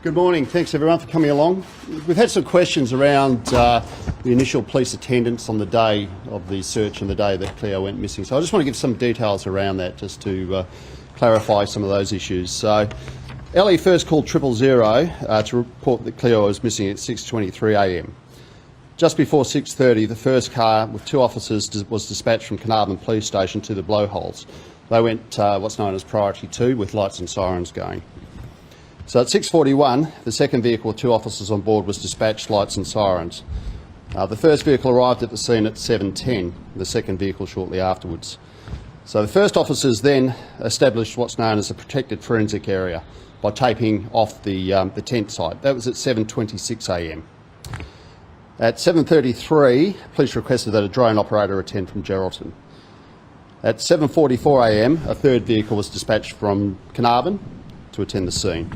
Good morning. Thanks everyone for coming along. We've had some questions around the initial police attendance on the day of the search and the day that Cleo went missing. So I just want to give some details around that just to clarify some of those issues. So Ellie first called 000 to report that Cleo was missing at 6:23 a.m. Just before 6:30, the first car with two officers was dispatched from Carnarvon Police Station to the blowholes. They went what's known as priority 2 with lights and sirens going. So at 6:41, the second vehicle with two officers on board was dispatched, lights and sirens. The first vehicle arrived at the scene at 7:10, the second vehicle shortly afterwards. So the first officers then established what's known as a protected forensic area by taping off the tent site. That was at 7:26 a.m. At 7:33, police requested that a drone operator attend from Geraldton. At 7:44 a.m, a third vehicle was dispatched from Carnarvon to attend the scene.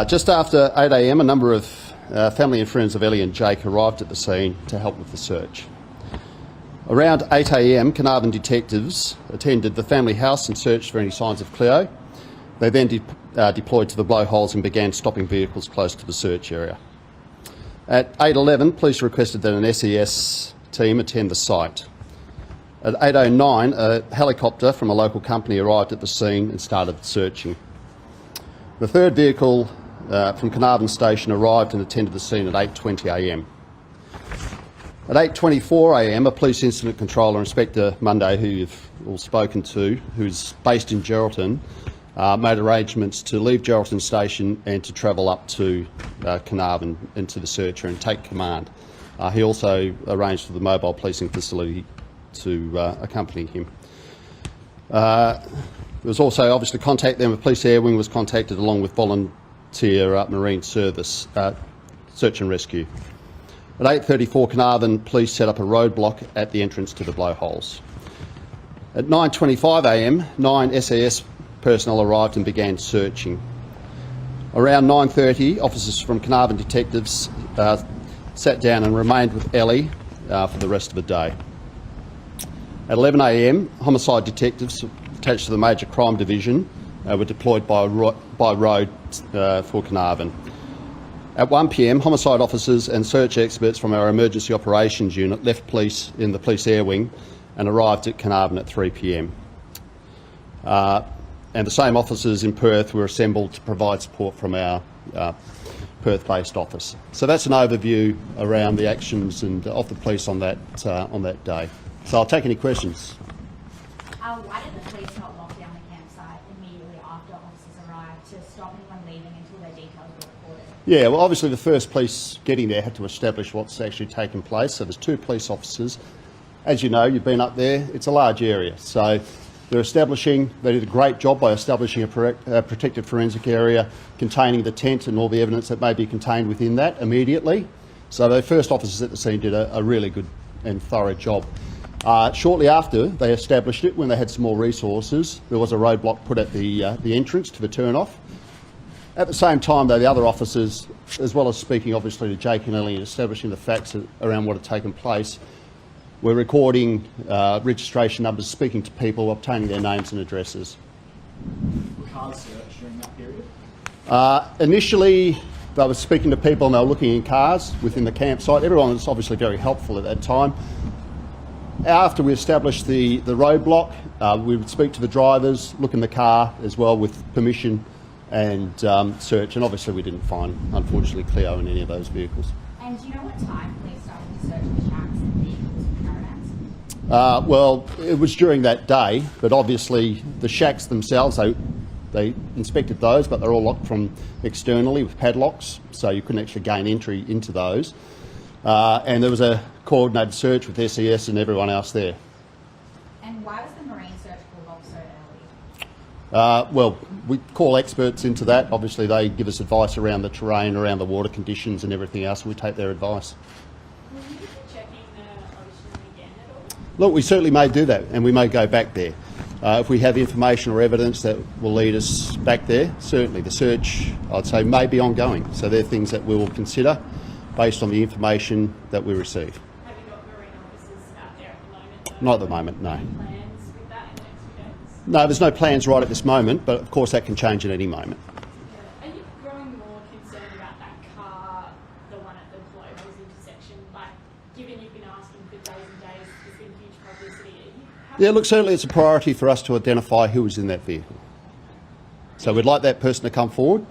Just after 8 a.m, a number of family and friends of Ellie and Jake arrived at the scene to help with the search. Around 8 a.m, Carnarvon detectives attended the family house and searched for any signs of Cleo. They then deployed to the blowholes and began stopping vehicles close to the search area. At 8:11, police requested that an SES team attend the site. At 8:09, a helicopter from a local company arrived at the scene and started searching. The third vehicle from Carnarvon Station arrived and attended the scene at 8:20 a.m. At 8:24 a.m, a police incident controller, Inspector Monday, who you've all spoken to, who's based in Geraldton, made arrangements to leave Geraldton Station and to travel up to Carnarvon into the search area and take command. He also arranged for the mobile policing facility to accompany him. There was also obviously contact then with Police Air Wing was contacted along with volunteer Marine Service search and rescue. At 8:34, Carnarvon Police set up a roadblock at the entrance to the blowholes. At 9:25 a.m, 9 SAS personnel arrived and began searching. Around 9:30, officers from Carnarvon detectives sat down and remained with Ellie for the rest of the day. At 11 a.m, homicide detectives attached to the Major Crime Division were deployed by road for Carnarvon. At 1 p.m, homicide officers and search experts from our Emergency Operations Unit left police in the Police Air Wing and arrived at Carnarvon at 3 p.m. And the same officers in Perth were assembled to provide support from our Perth-based office. So that's an overview around the actions and of the police on that day. So I'll take any questions. Why did the police not lock down the campsite immediately after officers arrived to stop anyone leaving until their details were reported? Yeah, well, obviously the first police getting there had to establish what's actually taken place. So there's two police officers. As you know, you've been up there, it's a large area. So they did a great job by establishing a protected forensic area containing the tent and all the evidence that may be contained within that immediately. So the first officers at the scene did a really good and thorough job. Shortly after they established it, when they had some more resources, there was a roadblock put at the entrance to the turn-off. At the same time, though, the other officers, as well as speaking obviously to Jake and Ellie and establishing the facts around what had taken place, were recording registration numbers, speaking to people, obtaining their names and addresses. Were cars searched during that period? Initially, they were speaking to people and they were looking in cars within the campsite. Everyone was obviously very helpful at that time. After we established the roadblock, we would speak to the drivers, look in the car as well with permission and search. And obviously we didn't find, unfortunately, Cleo in any of those vehicles. And do you know what time police started to search the shacks and vehicles and caravans? Well, it was during that day, but obviously the shacks themselves, they inspected those, but they're all locked from externally with padlocks, so you couldn't actually gain entry into those. And there was a coordinated search with SES and everyone else there. And why was the Marine search called off so early? Well, we call experts into that. Obviously they give us advice around the terrain, around the water conditions and everything else, and we take their advice. Will you be checking the ocean again at all? Look, we certainly may do that, and we may go back there. If we have information or evidence that will lead us back there, certainly the search, I'd say, may be ongoing. So they're things that we will consider based on the information that we receive. Have you got marine officers out there at the moment? Though? Not at the moment, no. Any plans with that in the next few days? No, there's no plans right at this moment, but of course that can change at any moment. Yeah. Are you growing growing more concerned about that car, the one at the Cleo intersection. Like, given you've been asking for days and days, there's been huge publicity. Yeah, look, certainly it's a priority for us to identify who was in that vehicle. So we'd like that person to come forward,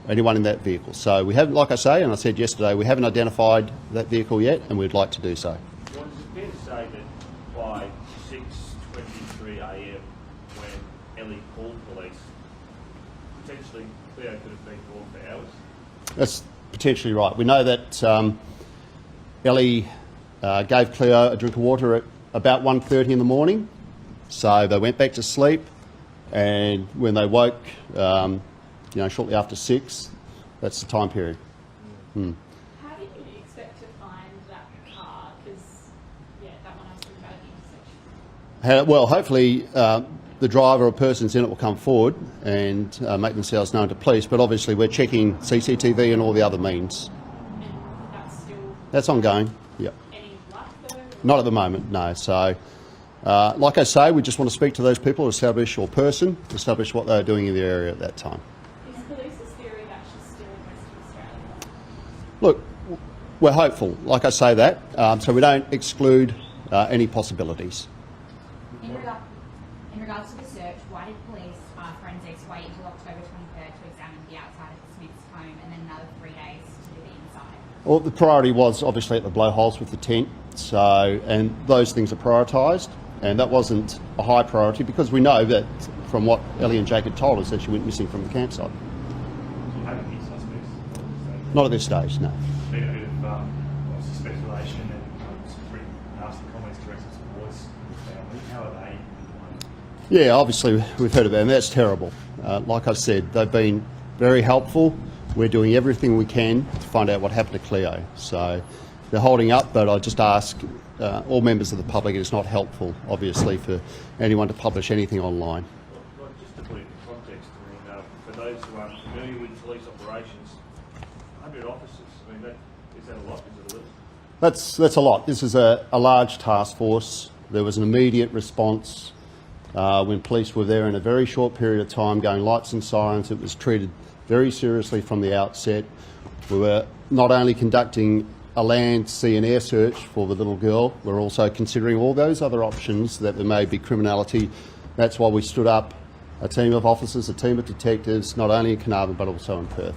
anyone in that vehicle. So we haven't, like I say, and I said yesterday, we haven't identified that vehicle yet, and we'd like to do so. Well, is it fair to say that by 6:23 a.m. when Ellie called police, potentially Cleo could have been gone for hours? That's potentially right. We know that Ellie gave Cleo a drink of water at about 1:30 in the morning, so they went back to sleep, and when they woke, shortly after 6, that's the time period. Hmm. How did you expect to find that car? Because, that one I was talking about at the intersection. Well, hopefully the driver or persons in it will come forward and make themselves known to police, but obviously we're checking CCTV and all the other means. And that's ongoing, yep. any luck though? Not at the moment, no. So, like I say, we just want to speak to those people, establish what they're doing in the area at that time. Is police's theory that she's still in Western Australia? Look, we're hopeful, like I say that, so we don't exclude any possibilities. In regards to the search, why did police forensics wait until October 23rd to examine the outside of Smith's home and then another 3 days to do the inside? Well, the priority was obviously at the blowholes with the tent, and those things are prioritised, and that wasn't a high priority because we know that from what Ellie and Jake had told us that she went missing from the campsite. Do you have any suspects? Not at this stage, no. Been a bit of speculation and some pretty nasty comments directed towards the family. How are they? Yeah, obviously we've heard about them. That's terrible. Like I said, they've been very helpful. We're doing everything we can to find out what happened to Cleo. So they're holding up, but I just ask all members of the public, it's not helpful, obviously, for anyone to publish anything online. Well, just to put it in context, for those who aren't familiar with police operations, 100 officers, is that a lot? Is it a little? That's a lot. This is a large task force. There was an immediate response when police were there in a very short period of time, going lights and sirens. It was treated very seriously from the outset. We were not only conducting a land, sea and air search for the little girl, we're also considering all those other options that there may be criminality. That's why we stood up a team of officers, a team of detectives, not only in Carnarvon but also in Perth.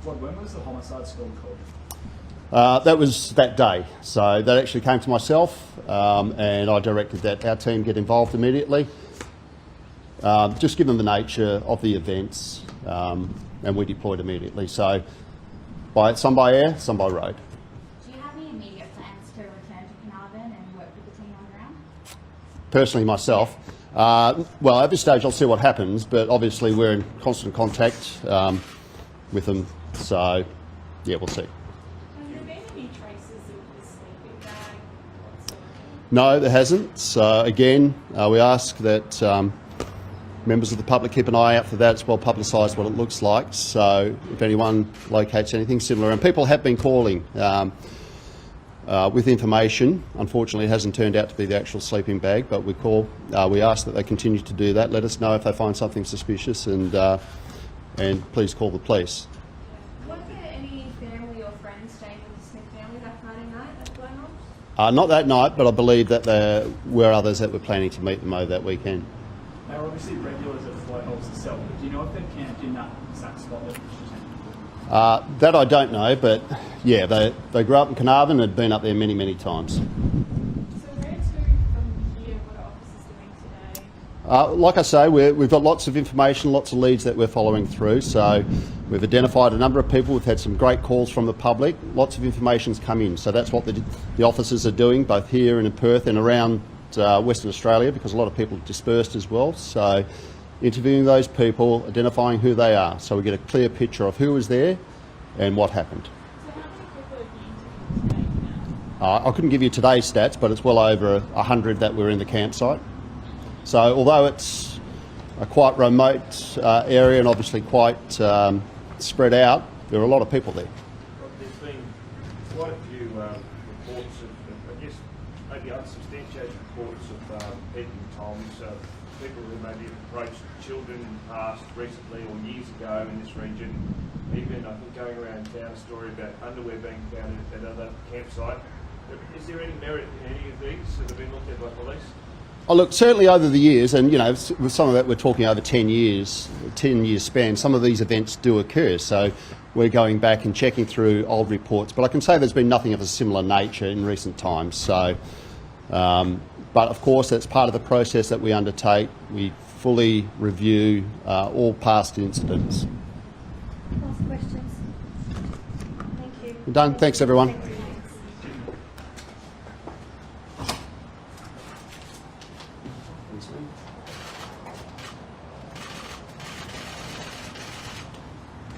When was the Homicide Squad called? That was that day. So that actually came to myself and I directed that our team get involved immediately. Just given the nature of the events, and we deployed immediately. So some by air, some by road. Do you have any immediate plans to return to Carnarvon and work with the team on the ground? Personally, myself, well, at this stage I'll see what happens, but obviously we're in constant contact with them. So, yeah, we'll see. Have there been any traces of the sleeping bag whatsoever? No, there hasn't. So again, we ask that members of the public keep an eye out for that. It's well publicised what it looks like. So if anyone locates anything similar, and people have been calling with information. Unfortunately, it hasn't turned out to be the actual sleeping bag, but we ask that they continue to do that. Let us know if they find something suspicious, and please call the police. Was there any family or friends staying with the Smith family that Friday night at Blowholes? Not that night, but I believe that there were others that were planning to meet them over that weekend. They were obviously regulars at Blowholes itself, but do you know if they've camped in that exact spot that was presented? That I don't know, but yeah, they grew up in Carnarvon and had been up there many, many times. So where to from here? What are officers doing today? Like I say, we've got lots of information, lots of leads that we're following through. So we've identified a number of people. We've had some great calls from the public. Lots of information's come in. So that's what the officers are doing, both here and in Perth and around Western Australia, because a lot of people are dispersed as well. So interviewing those people, identifying who they are, so we get a clear picture of who was there and what happened. So how many people have you interviewed today now? I couldn't give you today's stats, but it's well over 100 that were in the campsite. So although it's a quite remote area and obviously quite spread out, there are a lot of people there. There's been quite a few reports of, I guess, maybe unsubstantiated reports of people in Tom's people who maybe approached children in the past, recently or years ago in this region. Even, I think, going around town, a story about underwear being found at other campsite. Is there any merit in any of these that have been looked at by police? Oh, look, certainly over the years, and with some of that we're talking over 10 years, 10-year span, some of these events do occur. So we're going back and checking through old reports. But I can say there's been nothing of a similar nature in recent times. So, but of course, that's part of the process that we undertake. We fully review all past incidents. Last questions. Thank you. Done. Thanks, everyone.